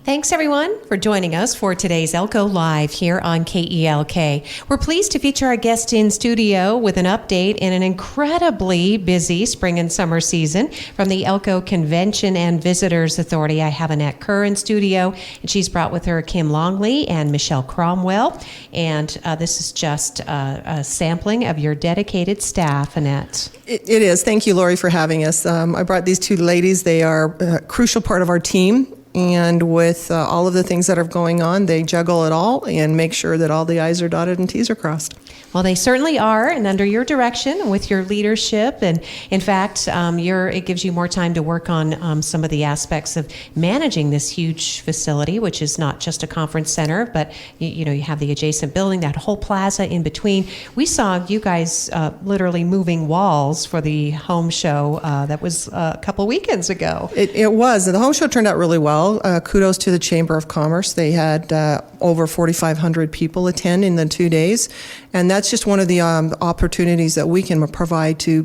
Thanks, everyone, for joining us for today's Elko Live here on KELK. We're pleased to feature our guest in studio with an update in an incredibly busy spring and summer season. From the Elko Convention and Visitors Authority, I have Annette Kerr in studio, and she's brought with her Kim Longley and Michelle Cromwell. And this is just a sampling of your dedicated staff, Annette. It is. Thank you, Lori, for having us. I brought these two ladies. They are a crucial part of our team. And with all of the things that are going on, they juggle it all and make sure that all the I's are dotted and T's are crossed. Well, they certainly are, and under your direction and with your leadership. And in fact, it gives you more time to work on some of the aspects of managing this huge facility, which is not just a conference center, but you have the adjacent building, that whole plaza in between. We saw you guys literally moving walls for the home show that was a couple weekends ago. It was. The home show turned out really well. Kudos to the Chamber of Commerce. They had over 4,500 people attend in the 2 days. And that's just one of the opportunities that we can provide to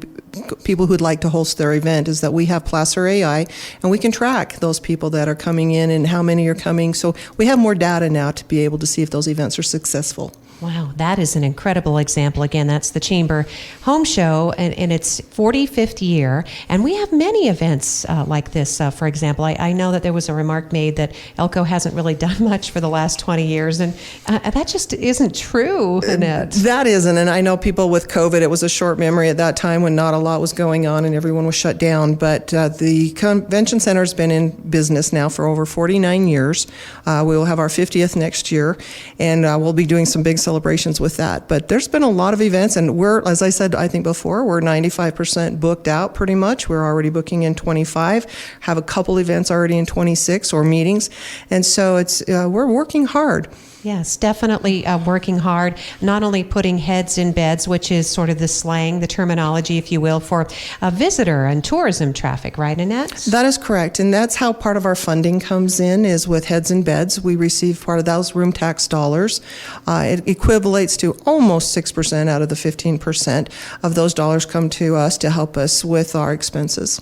people who'd like to host their event, is that we have Placer AI, and we can track those people that are coming in and how many are coming. So we have more data now to be able to see if those events are successful. Wow, that is an incredible example. Again, that's the Chamber Home Show in its 45th year. And we have many events like this. For example, I know that there was a remark made that Elko hasn't really done much for the last 20 years. And that just isn't true, Annette. That isn't. And I know people with COVID, it was a short memory at that time when not a lot was going on and everyone was shut down. But the convention center has been in business now for over 49 years. We will have our 50th next year. And we'll be doing some big celebrations with that. But there's been a lot of events, and we're, as I said, I think before, we're 95% booked out pretty much. We're already booking in 25, have a couple events already in 26 or meetings. And so it's we're working hard. Yes, definitely working hard, not only putting heads in beds, which is sort of the slang, the terminology, if you will, for visitor and tourism traffic, right, Annette? That is correct, and that's how part of our funding comes in, is with heads in beds. We receive part of those room tax dollars. It equivalates to almost 6% out of the 15% of those dollars come to us to help us with our expenses.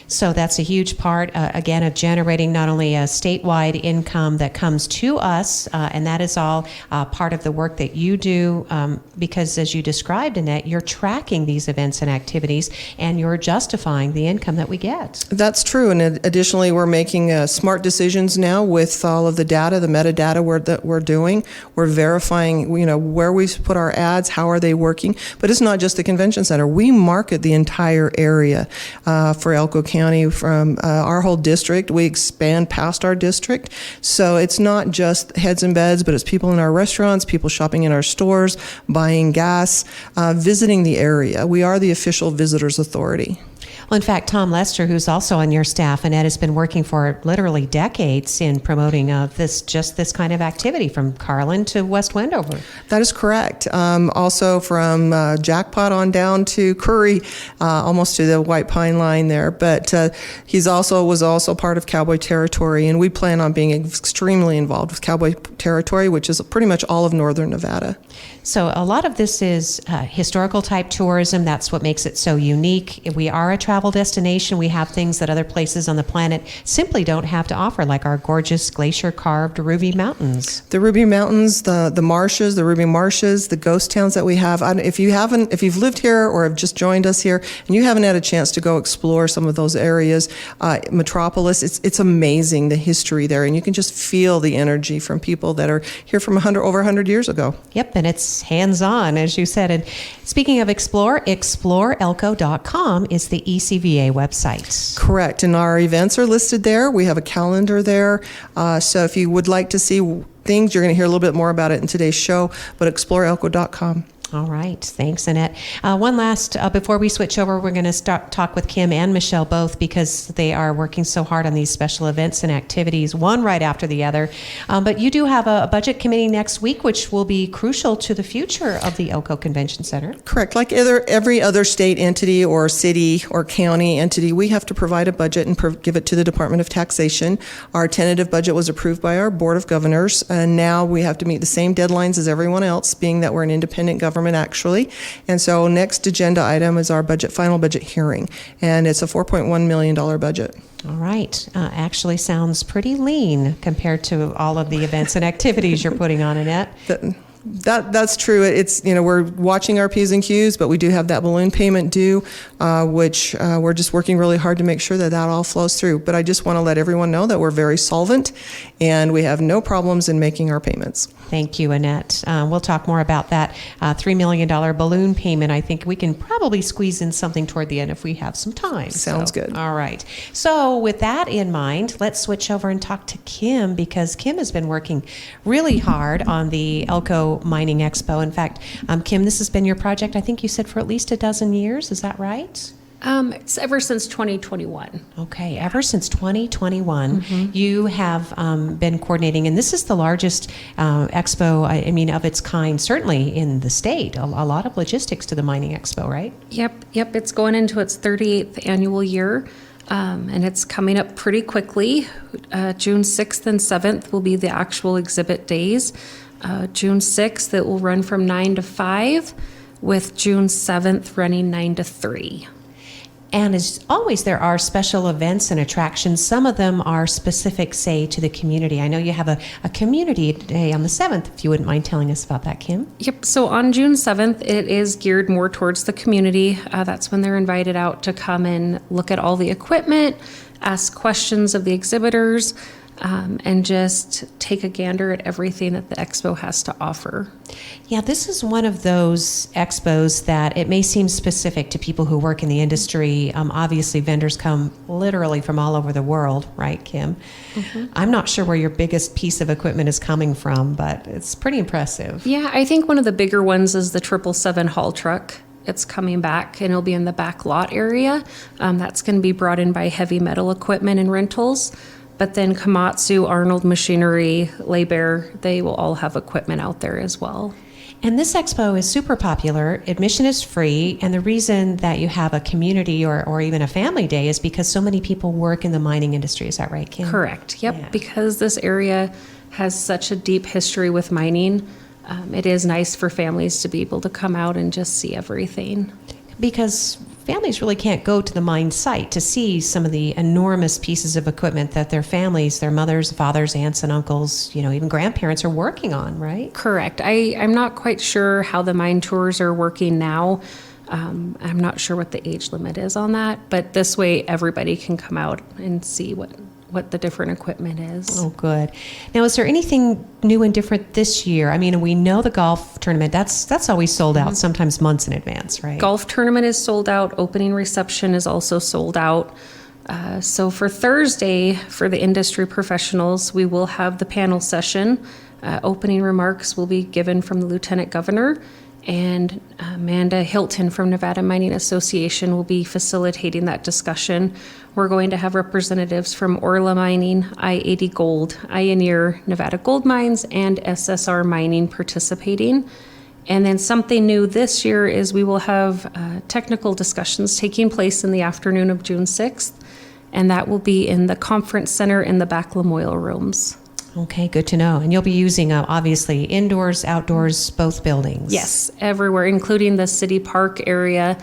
So that's a huge part, again, of generating not only a statewide income that comes to us, and that is all part of the work that you do, because as you described, Annette, you're tracking these events and activities, and you're justifying the income that we get. That's true, and additionally, we're making smart decisions now with all of the data, the metadata that we're doing. We're verifying, where we put our ads, how are they working, but it's not just the convention center. We market the entire area for Elko County. From our whole district. We expand past our district. So it's not just heads and beds, but it's people in our restaurants, people shopping in our stores, buying gas, visiting the area. We are the official visitors authority. Well, in fact, Tom Lester, who's also on your staff, Annette, has been working for literally decades in promoting this kind of activity from Carlin to West Wendover. That is correct. Also from Jackpot on down to Curry, almost to the White Pine line there. But was also part of Cowboy Territory, and we plan on being extremely involved with Cowboy Territory, which is pretty much all of northern Nevada. So a lot of this is historical type tourism. That's what makes it so unique. We are a travel destination. We have things that other places on the planet simply don't have to offer, like our gorgeous glacier-carved Ruby Mountains. The Ruby Mountains, the marshes, the Ruby Marshes, the ghost towns that we have. If you've lived here or have just joined us here and you haven't had a chance to go explore some of those areas, Metropolis, it's amazing, the history there, and you can just feel the energy from people that are here from over 100 years ago. Yep, and it's hands-on, as you said. And speaking of explore, exploreelko.com is the ECVA website. Correct, and our events are listed there. We have a calendar there. So if you would like to see things, you're going to hear a little bit more about it in today's show, but exploreelko.com. All right. Thanks, Annette. One last, before we switch over, we're going to talk with Kim and Michelle both, because they are working so hard on these special events and activities, one right after the other. But you do have a budget committee next week, which will be crucial to the future of the Elko Convention Center. Correct. Like every other state entity or city or county entity, we have to provide a budget and give it to the Department of Taxation. Our tentative budget was approved by our Board of Governors, and now we have to meet the same deadlines as everyone else, being that we're an independent government determine actually. And so next agenda item is our final budget hearing, and it's a $4.1 million budget. All right. Actually sounds pretty lean compared to all of the events and activities you're putting on, Annette. That's true. It's, we're watching our P's and Q's, but we do have that balloon payment due, which we're just working really hard to make sure that all flows through. But I just want to let everyone know that we're very solvent and we have no problems in making our payments. Thank you, Annette. We'll talk more about that $3 million balloon payment. I think we can probably squeeze in something toward the end if we have some time. Sounds good. All right. So with that in mind, let's switch over and talk to Kim, because Kim has been working really hard on the Elko Mining Expo. In fact, Kim, this has been your project, I think you said, for at least a dozen years. Is that right? It's ever since 2021. Okay, ever since 2021, you have been coordinating, and this is the largest expo, I mean, of its kind, certainly in the state. A lot of logistics to the Mining Expo, right? Yep. It's going into its 38th annual year, and it's coming up pretty quickly. June 6th and 7th will be the actual exhibit days. June 6th, it will run from 9 to 5, with June 7th running 9 to 3. And as always, there are special events and attractions. Some of them are specific, say, to the community. I know you have a community day on the 7th, if you wouldn't mind telling us about that, Kim. Yep, so on June 7th, it is geared more towards the community. That's when they're invited out to come and look at all the equipment, ask questions of the exhibitors, and just take a gander at everything that the expo has to offer. Yeah, this is one of those expos that it may seem specific to people who work in the industry. Obviously, vendors come literally from all over the world, right, Kim? I'm not sure where your biggest piece of equipment is coming from, but it's pretty impressive. Yeah, I think one of the bigger ones is the 777 haul truck. It's coming back, and it'll be in the back lot area. That's going to be brought in by Heavy Metal Equipment and Rentals. But then Komatsu, Arnold Machinery, Laybear, they will all have equipment out there as well. And this expo is super popular. Admission is free. And the reason that you have a community or even a family day is because so many people work in the mining industry. Is that right, Kim? Correct. Yep. Yeah. Because this area has such a deep history with mining, it is nice for families to be able to come out and just see everything. Because families really can't go to the mine site to see some of the enormous pieces of equipment that their families, their mothers, fathers, aunts, and uncles, even grandparents are working on, right? Correct. I'm not quite sure how the mine tours are working now. I'm not sure what the age limit is on that, but this way everybody can come out and see what the different equipment is. Oh, good. Now, is there anything new and different this year? I mean, we know the golf tournament, that's always sold out, sometimes months in advance, right? Golf tournament is sold out. Opening reception is also sold out. So for Thursday, for the industry professionals, we will have the panel session. Opening remarks will be given from the Lieutenant Governor, and Amanda Hilton from Nevada Mining Association will be facilitating that discussion. We're going to have representatives from Orla Mining, I-80 Gold, Ioneer, Nevada Gold Mines, and SSR Mining participating. And then something new this year is we will have technical discussions taking place in the afternoon of June 6th, and that will be in the conference center in the back Lamoille rooms. Okay, good to know. And you'll be using, obviously, indoors, outdoors, both buildings. Yes, everywhere, including the City Park area.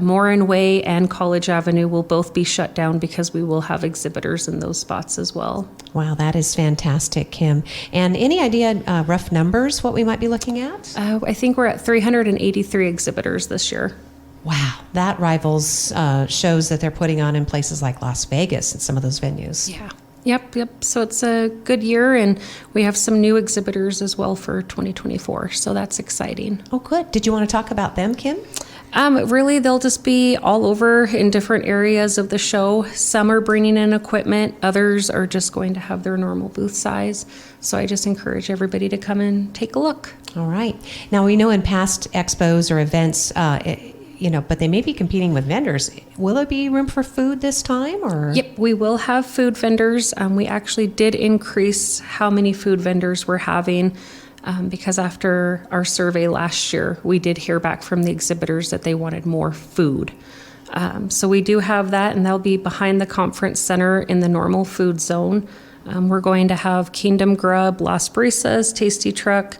Morin Way and College Avenue will both be shut down because we will have exhibitors in those spots as well. Wow, that is fantastic, Kim. And any idea, rough numbers, what we might be looking at? I think we're at 383 exhibitors this year. Wow, that rivals shows that they're putting on in places like Las Vegas and some of those venues. Yeah. Yep. So it's a good year, and we have some new exhibitors as well for 2024, so that's exciting. Oh, good. Did you want to talk about them, Kim? Really, they'll just be all over in different areas of the show. Some are bringing in equipment. Others are just going to have their normal booth size. So I just encourage everybody to come and take a look. All right. Now, we know in past expos or events, but they may be competing with vendors. Will there be room for food this time? Or? Yep, we will have food vendors. We actually did increase how many food vendors we're having. Because after our survey last year, we did hear back from the exhibitors that they wanted more food. So we do have that, and they'll be behind the conference center in the normal food zone. We're going to have Kingdom Grub, Las Brisas, Tasty Truck,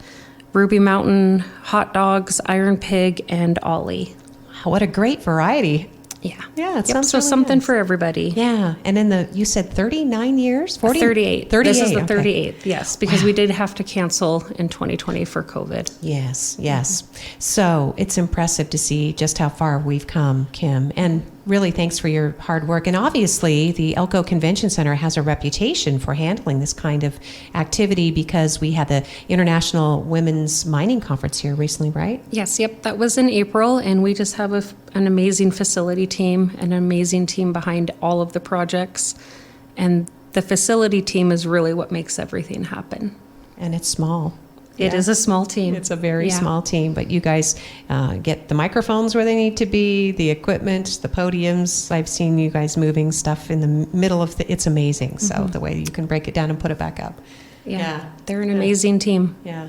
Ruby Mountain, hot dogs, Iron Pig, and Ollie. What a great variety. Yeah. Yeah, it Yep, sounds so really something nice. for everybody. Yeah, and in you said 39 years? 40? 38. 38. This is the okay. 38th, yes, because we did have to cancel in 2020 for COVID. Yes, yes. So it's impressive to see just how far we've come, Kim. And really, thanks for your hard work. And obviously, the Elko Convention Center has a reputation for handling this kind of activity because we had the International Women's Mining Conference here recently, right? Yes, yep, that was in April, and we just have an amazing facility team, an amazing team behind all of the projects. And the facility team is really what makes everything happen. And it's small. It is a small team. It's a very Yeah. small team, but you guys get the microphones where they need to be, the equipment, the podiums. I've seen you guys moving stuff in the middle of it's amazing. So the way you can break it down and put it back up. Yeah, they're an amazing team. Yeah.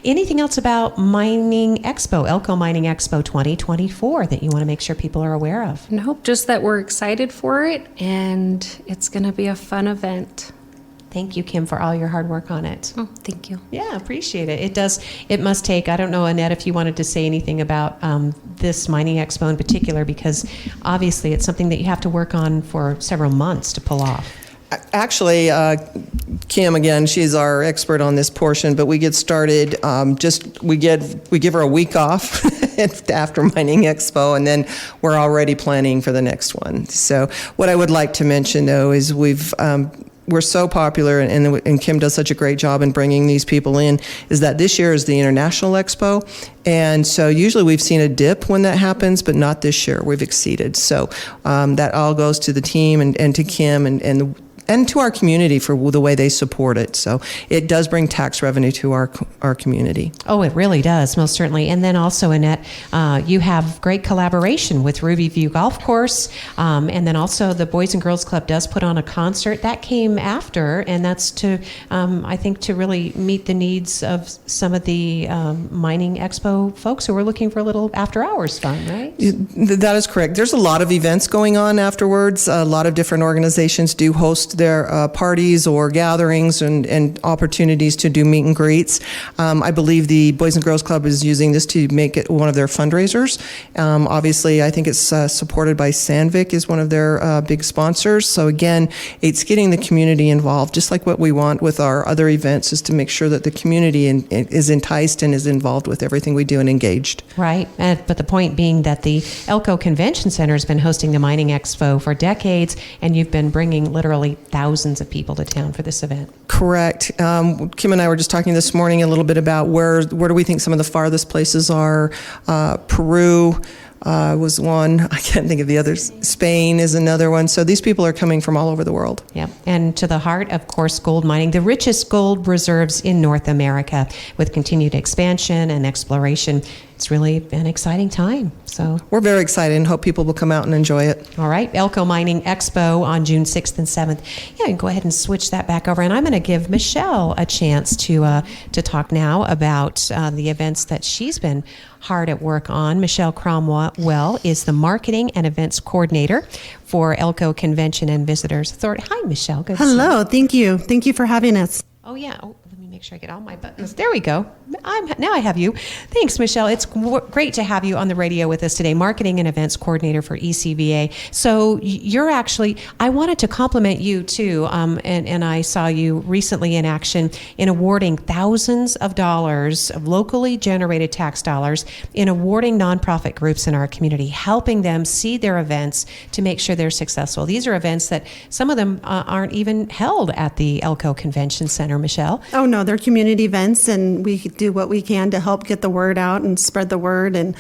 Anything else about Mining Expo, Elko Mining Expo 2024 that you want to make sure people are aware of? Nope, just that we're excited for it, and it's going to be a fun event. Thank you, Kim, for all your hard work on it. Oh, thank you. Yeah, appreciate it. It must take, I don't know, Annette, if you wanted to say anything about this Mining Expo in particular, because obviously it's something that you have to work on for several months to pull off. Actually, Kim, again, she's our expert on this portion, but we get started, we give her a week off after Mining Expo, and then we're already planning for the next one. So what I would like to mention, though, is we're so popular, and Kim does such a great job in bringing these people in, is that this year is the International Expo. And so usually we've seen a dip when that happens, but not this year. We've exceeded. So that all goes to the team and to Kim and to our community for the way they support it. So it does bring tax revenue to our community. Oh, it really does, most certainly. And then also, Annette, you have great collaboration with Ruby View Golf Course, and then also the Boys and Girls Club does put on a concert. That came after, and that's to, I think, to really meet the needs of some of the Mining Expo folks who are looking for a little after-hours fun, right? That is correct. There's a lot of events going on afterwards. A lot of different organizations do host their parties or gatherings and opportunities to do meet and greets. I believe the Boys and Girls Club is using this to make it one of their fundraisers. Obviously, I think it's supported by Sandvik is one of their big sponsors. So again, it's getting the community involved, just like what we want with our other events, is to make sure that the community is enticed and is involved with everything we do and engaged. Right, but the point being that the Elko Convention Center has been hosting the Mining Expo for decades, and you've been bringing literally thousands of people to town for this event. Correct. Kim and I were just talking this morning a little bit about where do we think some of the farthest places are. Peru was one. I can't think of the others. Spain is another one. So these people are coming from all over the world. Yeah, and to the heart, of course, gold mining, the richest gold reserves in North America, with continued expansion and exploration. It's really an exciting time. So we're very excited and hope people will come out and enjoy it. All right, Elko Mining Expo on June 6th and 7th. Yeah, and go ahead and switch that back over. And I'm going to give Michelle a chance to talk now about the events that she's been hard at work on. Michelle Cromwell is the Marketing and Events Coordinator for Elko Convention and Visitors Authority. Hi, Michelle. Good to see you. Hello. Thank you. Thank you for having us. Oh, yeah. Oh, let me make sure I get all my buttons. There we go. Now I have you. Thanks, Michelle. It's great to have you on the radio with us today, Marketing and Events Coordinator for ECVA. So you're actually, I wanted to compliment you too, and I saw you recently in action in awarding thousands of dollars of locally generated tax dollars in awarding nonprofit groups in our community, helping them seed their events to make sure they're successful. These are events that some of them aren't even held at the Elko Convention Center, Michelle. Oh, no, they're community events, and we do what we can to help get the word out and spread the word in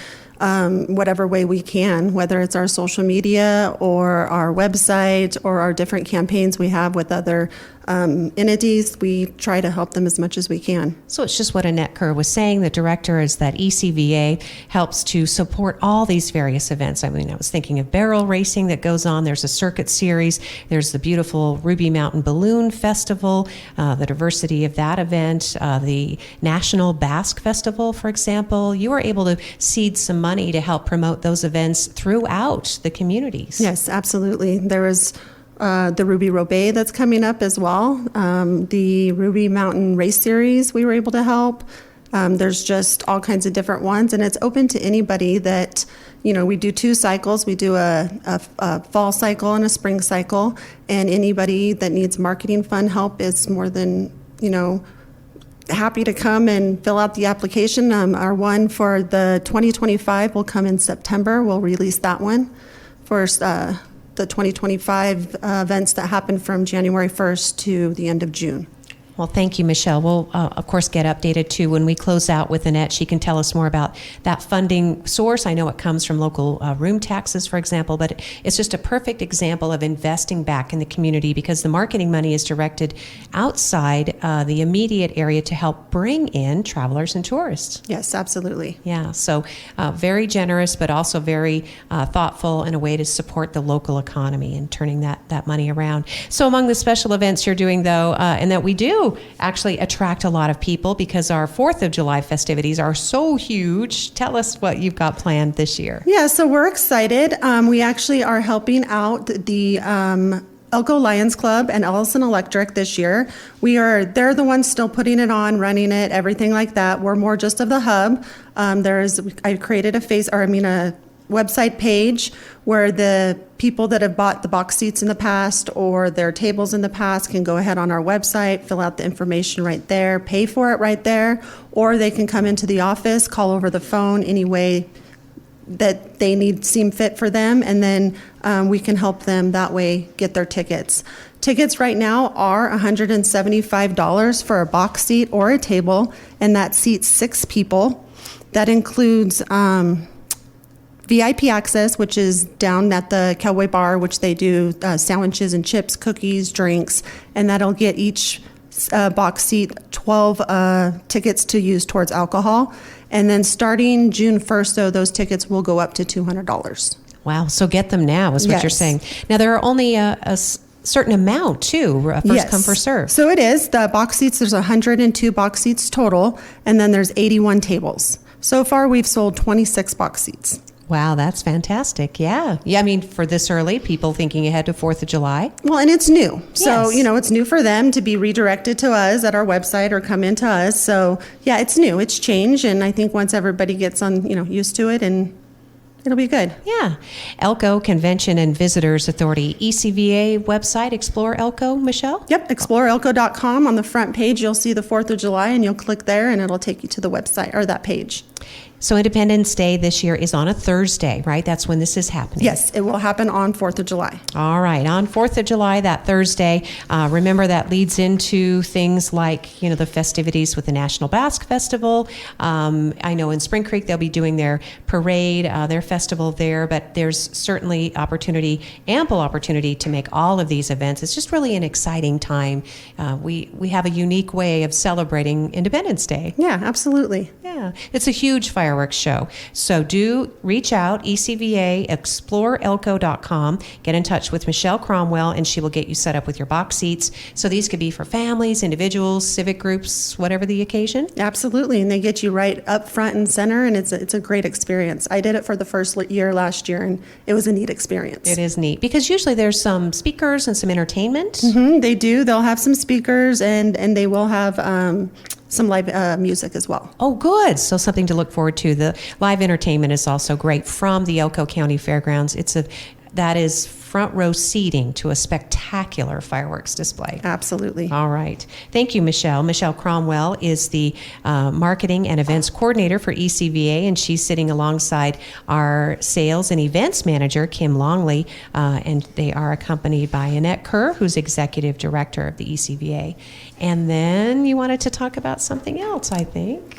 whatever way we can, whether it's our social media or our website or our different campaigns we have with other entities. We try to help them as much as we can. So it's just what Annette Kerr was saying. The director is that ECVA helps to support all these various events. I mean, I was thinking of barrel racing that goes on. There's a circuit series. There's the beautiful Ruby Mountain Balloon Festival, the diversity of that event, the National Basque Festival, for example. You were able to seed some money to help promote those events throughout the communities. Yes, absolutely. There is the Ruby Roubaix that's coming up as well. The Ruby Mountain Race Series we were able to help. There's just all kinds of different ones, and it's open to anybody that, we do 2 cycles. We do a fall cycle and a spring cycle, and anybody that needs marketing fund help is more than, happy to come and fill out the application. Our one for the 2025 will come in September. We'll release that one for the 2025 events that happen from January 1st to the end of June. Well, thank you, Michelle. We'll, of course, get updated, too, when we close out with Annette. She can tell us more about that funding source. I know it comes from local room taxes, for example, but it's just a perfect example of investing back in the community because the marketing money is directed outside the immediate area to help bring in travelers and tourists. Yes, absolutely. Yeah, so very generous, but also very thoughtful in a way to support the local economy and turning that money around. So among the special events you're doing, though, and that we do actually attract a lot of people because our 4th of July festivities are so huge. Tell us what you've got planned this year. Yeah, so we're excited. We actually are helping out the Elko Lions Club and Ellison Electric this year. They're the ones still putting it on, running it, everything like that. We're more just of the hub. I created a website page where the people that have bought the box seats in the past or their tables in the past can go ahead on our website, fill out the information right there, pay for it right there, or they can come into the office, call over the phone any way that they seem fit for them, and then we can help them that way get their tickets. Tickets right now are $175 for a box seat or a table, and that seats 6 people. That includes VIP access, which is down at the Cowboy Bar, which they do sandwiches and chips, cookies, drinks, and that'll get each box seat 12 tickets to use towards alcohol. And then starting June 1st, though, those tickets will go up to $200. Wow, so get them now is what Yes. you're saying. Now, there are only a certain amount, too, first come, first serve. So it is. The box seats, there's 102 box seats total, and then there's 81 tables. So far, we've sold 26 box seats. Wow, that's fantastic. Yeah. I mean, for this early, people thinking ahead to 4th of July. Well, and it's new. So, Yes. It's new for them to be redirected to us at our website or come into us. So, yeah, it's new. It's change. And I think once everybody gets used to it, and it'll be good. Yeah. Elko Convention and Visitors Authority, ECVA website, Explore Elko, Michelle? Yep, exploreelko.com. On the front page, you'll see the 4th of July, and you'll click there, and it'll take you to the website or that page. So Independence Day this year is on a Thursday, right? That's when this is happening. Yes, it will happen on 4th of July. All right, on 4th of July, that Thursday. Remember, that leads into things like, the festivities with the National Basque Festival. I know in Spring Creek, they'll be doing their parade, their festival there, but there's certainly ample opportunity to make all of these events. It's just really an exciting time. We have a unique way of celebrating Independence Day. Yeah, absolutely. Yeah, it's a huge fireworks show. So do reach out, ECVA, exploreelko.com. Get in touch with Michelle Cromwell, and she will get you set up with your box seats. So these could be for families, individuals, civic groups, whatever the occasion. Absolutely, and they get you right up front and center, and it's a great experience. I did it for the first year last year, and it was a neat experience. It is neat, because usually there's some speakers and some entertainment. Mm-hmm, they do. They'll have some speakers, and they will have some live music as well. Oh, good. So something to look forward to. The live entertainment is also great from the Elko County Fairgrounds. That is front row seating to a spectacular fireworks display. Absolutely. All right. Thank you, Michelle. Michelle Cromwell is the marketing and events coordinator for ECVA, and she's sitting alongside our sales and events manager, Kim Longley, and they are accompanied by Annette Kerr, who's executive director of the ECVA. And then you wanted to talk about something else, I think.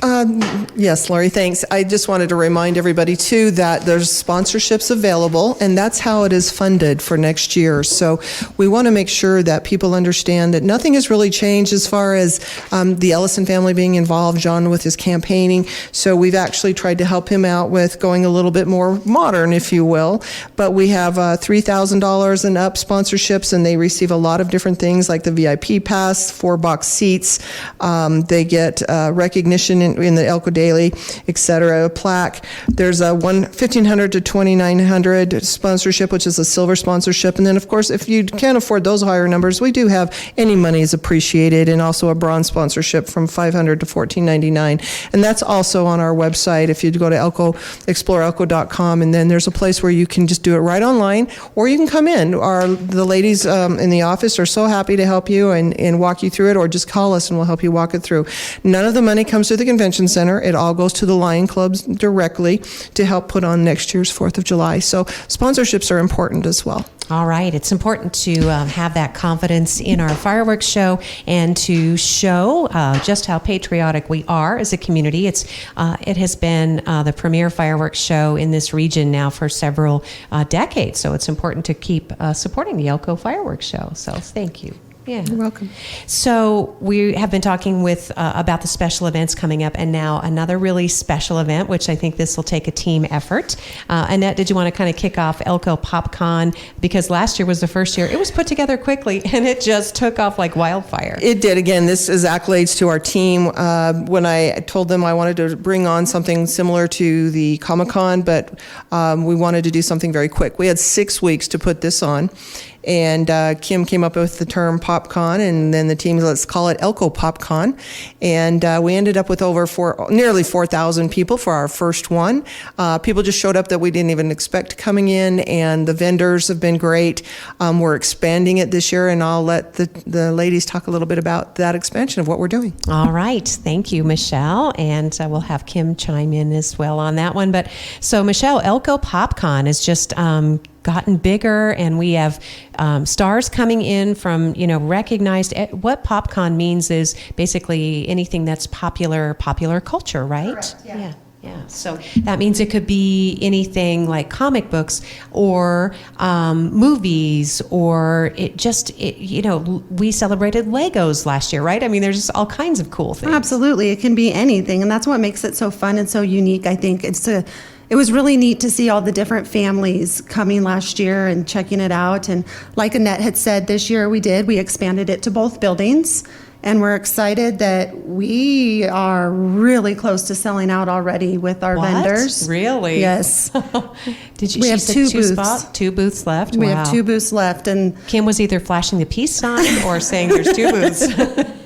Yes, Laurie, thanks. I just wanted to remind everybody, too, that there's sponsorships available, and that's how it is funded for next year. So we want to make sure that people understand that nothing has really changed as far as the Ellison family being involved, John with his campaigning. So we've actually tried to help him out with going a little bit more modern, if you will. But we have $3,000 and up sponsorships, and they receive a lot of different things like the VIP pass, 4-box seats. They get recognition in the Elko Daily, etc., a plaque. There's a $1,500 to $2,900 sponsorship, which is a silver sponsorship sponsorship. And then, of course, if you can't afford those higher numbers, we do have any money is appreciated, and also a bronze sponsorship from $500 to $14.99. And that's also on our website. If you go to exploreelko.com, and then there's a place where you can just do it right online, or you can come in. The ladies in the office are so happy to help you and walk you through it, or just call us and we'll help you walk it through. None of the money comes to the convention center. It all goes to the Lion Clubs directly to help put on next year's 4th of July. So sponsorships are important as well. All right. It's important to have that confidence in our fireworks show and to show just how patriotic we are as a community. It has been the premier fireworks show in this region now for several decades. So it's important to keep supporting the Elko Fireworks Show. So thank you. Yeah. You're welcome. So we have been talking about the special events coming up, and now another really special event, which I think this will take a team effort. Annette, did you want to kind of kick off Elko Pop Con? Because last year was the first year. It was put together quickly, and it just took off like wildfire. It did. Again, this is accolades to our team. When I told them I wanted to bring on something similar to the Comic-Con, but we wanted to do something very quick. We had 6 weeks to put this on. And Kim came up with the term Pop Con, and then the team, let's call it Elko Pop Con. And we ended up with nearly 4,000 people for our first one. People just showed up that we didn't even expect coming in, and the vendors have been great. We're expanding it this year, and I'll let the ladies talk a little bit about that expansion of what we're doing. All right. Thank you, Michelle. And we'll have Kim chime in as well on that one. But so, Michelle, Elko Pop Con is just gotten bigger, and we have stars coming in from, recognized. What PopCon means is basically anything that's popular culture, right? Correct, Yeah. So that means it could be anything like comic books or movies, or we celebrated Legos last year, right? I mean, there's just all kinds of cool things. Absolutely. It can be anything. And that's what makes it so fun and so unique. I think it was really neat to see all the different families coming last year and checking it out. And like Annette had said, this year we expanded it to both buildings. And we're excited that we are really close to selling out already with our vendors. Really? Yes. We have two booths. 2 booths left. We have 2 booths left, and Kim was either flashing the peace sign or saying there's 2 booths.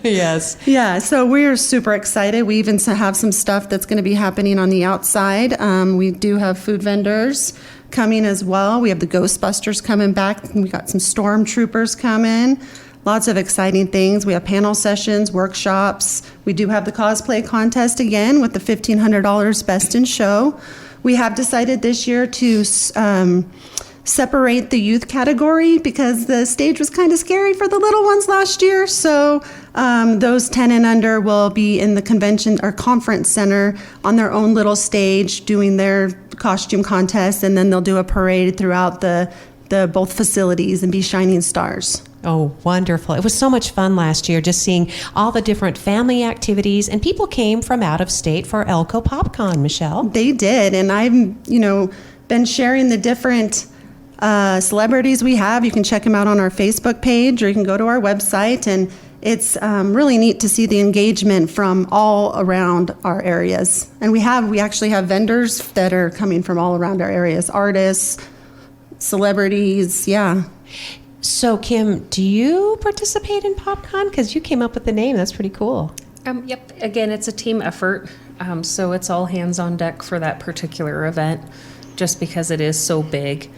Yes. Yeah. So we're super excited. We even have some stuff that's going to be happening on the outside. We do have food vendors coming as well. We have the Ghostbusters coming back. We got some stormtroopers coming. Lots of exciting things. We have panel sessions, workshops. We do have the cosplay contest again with the $1,500 Best in Show. We have decided this year to separate the youth category because the stage was kind of scary for the little ones last year. So those 10 and under will be in the convention or conference center on their own little stage doing their costume contest, and then they'll do a parade throughout the both facilities and be shining stars. Oh, wonderful. It was so much fun last year just seeing all the different family activities, and people came from out of state for Elko Pop Con, Michelle. They did, and I've, been sharing the different celebrities we have. You can check them out on our Facebook page, or you can go to our website, and it's really neat to see the engagement from all around our areas. And we actually have vendors that are coming from all around our areas, artists, celebrities, yeah. So, Kim, do you participate in PopCon? Because you came up with the name. That's pretty cool. Yep. Again, it's a team effort. So it's all hands on deck for that particular event, just because it is so big.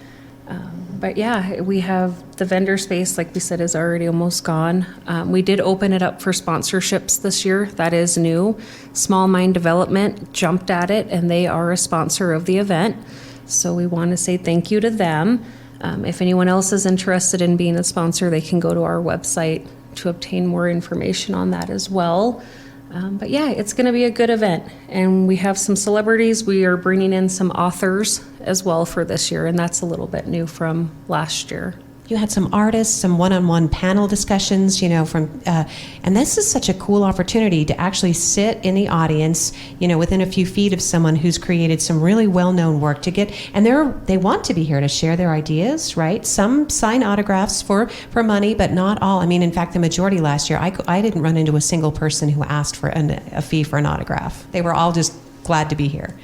But yeah, we have the vendor space, like we said, is already almost gone. We did open it up for sponsorships this year. That is new. Small Mine Development jumped at it, and they are a sponsor of the event. So we want to say thank you to them. If anyone else is interested in being a sponsor, they can go to our website to obtain more information on that as well. But yeah, it's going to be a good event. And we have some celebrities. We are bringing in some authors as well for this year, and that's a little bit new from last year. You had some artists, some one-on-one panel discussions, and this is such a cool opportunity to actually sit in the audience, within a few feet of someone who's created some really well-known work and they want to be here to share their ideas, right? Some sign autographs for money, but not all. I mean, in fact, the majority last year, I didn't run into a single person who asked for a fee for an autograph. They were all just glad to be here.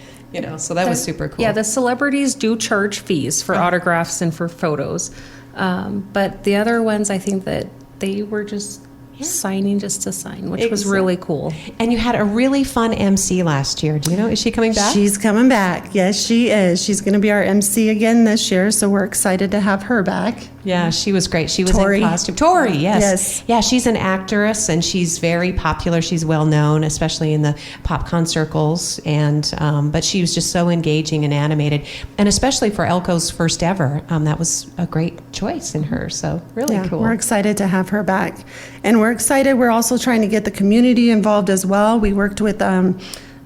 So that was super cool. Yeah, the celebrities do charge fees for autographs and for photos. But the other ones, I think that they were just signing just to sign, which was really cool. And you had a really fun MC last year. Do you know, is she coming back? She's coming back. Yes, she is. She's going to be our MC again this year, so we're excited to have her back. Yeah, she was great. She was Tori. in costume. Tori, yes. Yes. Yeah, she's an actress, and she's very popular. She's well known, especially in the Pop Con circles. And but she was just so engaging and animated, and especially for Elko's first ever, that was a great choice in her. So really cool. We're excited to have her back. And we're excited. We're also trying to get the community involved as well. We worked with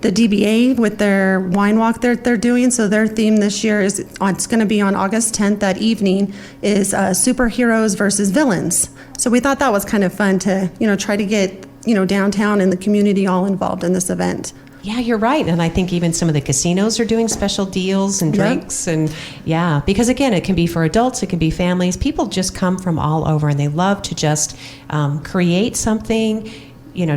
the DBA with their wine walk that they're doing. So their theme this year is, it's going to be on August 10th that evening, is superheroes versus villains. So we thought that was kind of fun to, try to get, downtown and the community all involved in this event. Yeah, you're right. And I think even some of the casinos are doing special deals and drinks. And because again, it can be for adults, it can be families. People just come from all over and they love to just create something,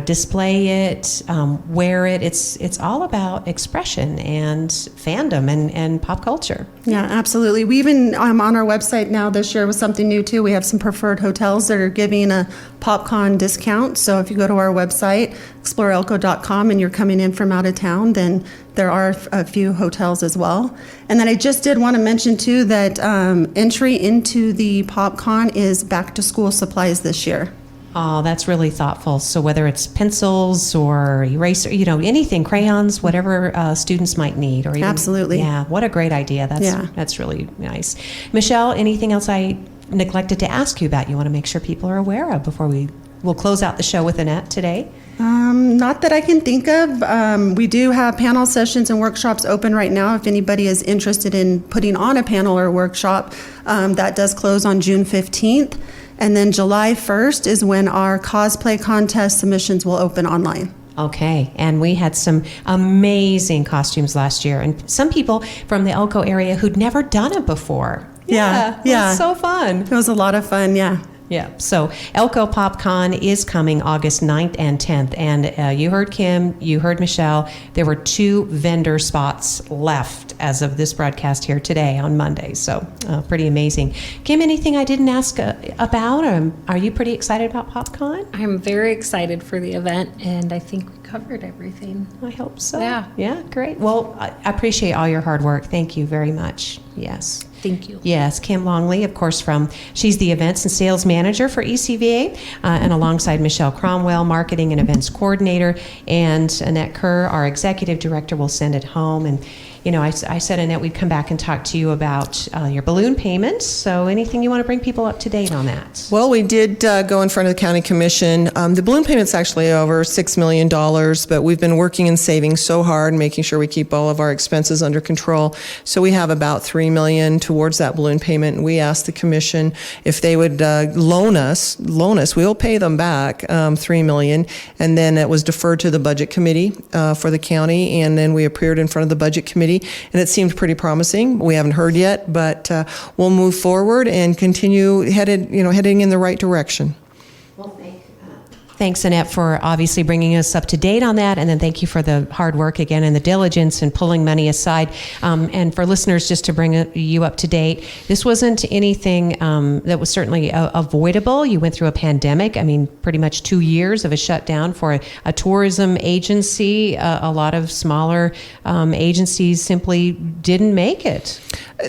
display it, wear it. It's all about expression and fandom and pop culture. Yeah, absolutely. We even on our website now this year was something new too. We have some preferred hotels that are giving a PopCon discount. So if you go to our website, exploreelko.com, and you're coming in from out of town, then there are a few hotels as well. And then I just did want to mention too that entry into the PopCon is back to school supplies this year. Oh, that's really thoughtful. So whether it's pencils or eraser, anything, crayons, whatever students might need, or even, absolutely. Yeah, what a great idea. That's really nice. Michelle, anything else I neglected to ask you about you want to make sure people are aware of before we'll close out the show with Annette today? Not that I can think of. We do have panel sessions and workshops open right now. If anybody is interested in putting on a panel or workshop, that does close on June 15th. And then July 1st is when our cosplay contest submissions will open online. Okay, and we had some amazing costumes last year, and some people from the Elko area who'd never done it before. Yeah. It was so fun. It was a lot of fun, yeah. Yeah, so Elko Pop Con is coming August 9th and 10th, and you heard Kim, you heard Michelle, there were 2 vendor spots left as of this broadcast here today on Monday, so pretty amazing. Kim, anything I didn't ask about? Are you pretty excited about PopCon? I'm very excited for the event, and I think we covered everything. I hope so. Yeah. Yeah, great. Well, I appreciate all your hard work. Thank you very much. Yes. Thank you. Yes, Kim Longley, of course, she's the events and sales manager for ECVA, and alongside Michelle Cromwell, marketing and events coordinator, and Annette Kerr, our executive director, will send it home. And I said, Annette, we'd come back and talk to you about your balloon payments. So anything you want to bring people up to date on that? Well, we did go in front of the county commission. The balloon payment's actually over $6 million, but we've been working and saving so hard, making sure we keep all of our expenses under control. So we have about $3 million towards that balloon payment, and we asked the commission if they would loan us. We'll pay them back $3 million, and then it was deferred to the budget committee for the county, and then we appeared in front of the budget committee. And it seemed pretty promising. We haven't heard yet, but we'll move forward and continue heading in the right direction. Well, thanks, Annette, for obviously bringing us up to date on that. And then thank you for the hard work again and the diligence and pulling money aside. And for listeners, just to bring you up to date, this wasn't anything that was certainly avoidable. You went through a pandemic. I mean, pretty much 2 years of a shutdown for a tourism agency. A lot of smaller agencies simply didn't make it.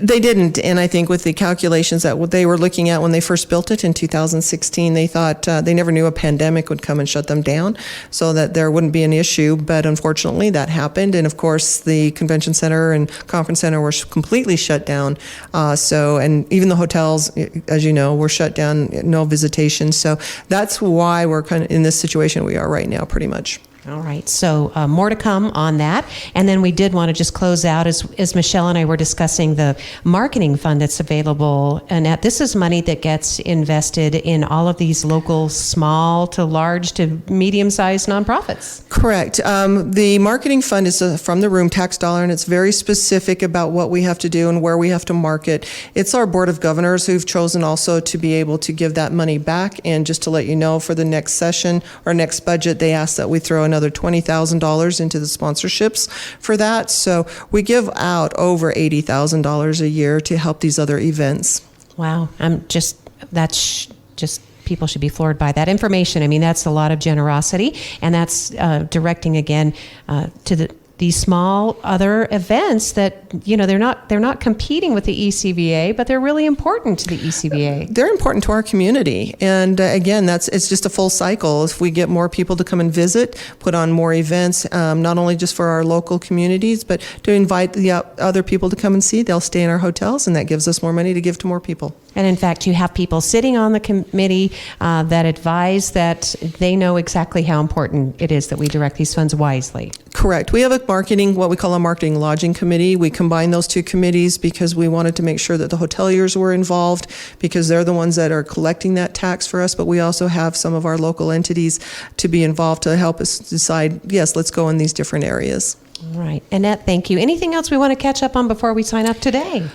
They didn't, and I think with the calculations that they were looking at when they first built it in 2016, they thought they never knew a pandemic would come and shut them down, so that there wouldn't be an issue. But unfortunately, that happened, and of course, the convention center and conference center were completely shut down. And even the hotels, as you know, were shut down, no visitation. So that's why we're kind of in this situation we are right now, pretty much. All right, so more to come on that. And then we did want to just close out, as Michelle and I were discussing, the marketing fund that's available. Annette, this is money that gets invested in all of these local small to large to medium-sized nonprofits. Correct. The marketing fund is from the room tax dollar, and it's very specific about what we have to do and where we have to market. It's our Board of Governors who've chosen also to be able to give that money back. And just to let you know, for the next session or next budget, they asked that we throw another $20,000 into the sponsorships for that. So we give out over $80,000 a year to help these other events. Wow. That's just people should be floored by that information. I mean, that's a lot of generosity, and that's directing again to these small other events that, you know, they're not competing with the ECVA, but they're really important to the ECVA. They're important to our community. And again, it's just a full cycle. If we get more people to come and visit, put on more events, not only just for our local communities, but to invite the other people to come and see, they'll stay in our hotels, and that gives us more money to give to more people. And in fact, you have people sitting on the committee that advise that they know exactly how important it is that we direct these funds wisely. Correct. We have what we call a marketing lodging committee. We combine those two committees because we wanted to make sure that the hoteliers were involved, because they're the ones that are collecting that tax for us, but we also have some of our local entities to be involved to help us decide, yes, let's go in these different areas. All right. Annette, thank you. Anything else we want to catch up on before we sign up today?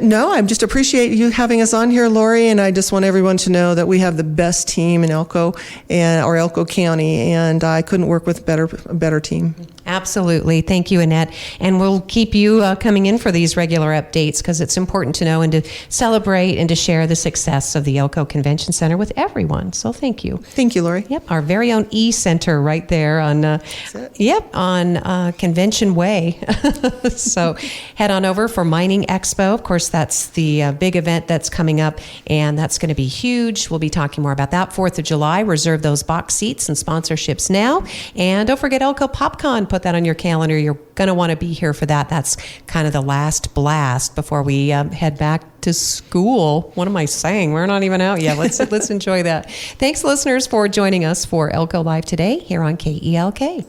No, I just appreciate you having us on here, Lori, and I just want everyone to know that we have the best team in Elko or Elko County, and I couldn't work with a better team. Absolutely. Thank you, Annette. And we'll keep you coming in for these regular updates, because it's important to know and to celebrate and to share the success of the Elko Convention Center with everyone. So thank you. Thank you, Lori. Yep, our very own E-Center right there on on Convention Way. So head on over for Mining Expo. Of course, that's the big event that's coming up, and that's going to be huge. We'll be talking more about that 4th of July. Reserve those box seats and sponsorships now. And don't forget Elko Pop Con. Put that on your calendar. You're going to want to be here for that. That's kind of the last blast before we head back to school. What am I saying? We're not even out yet. Let's enjoy that. Thanks, listeners, for joining us for Elko Live today here on KELK.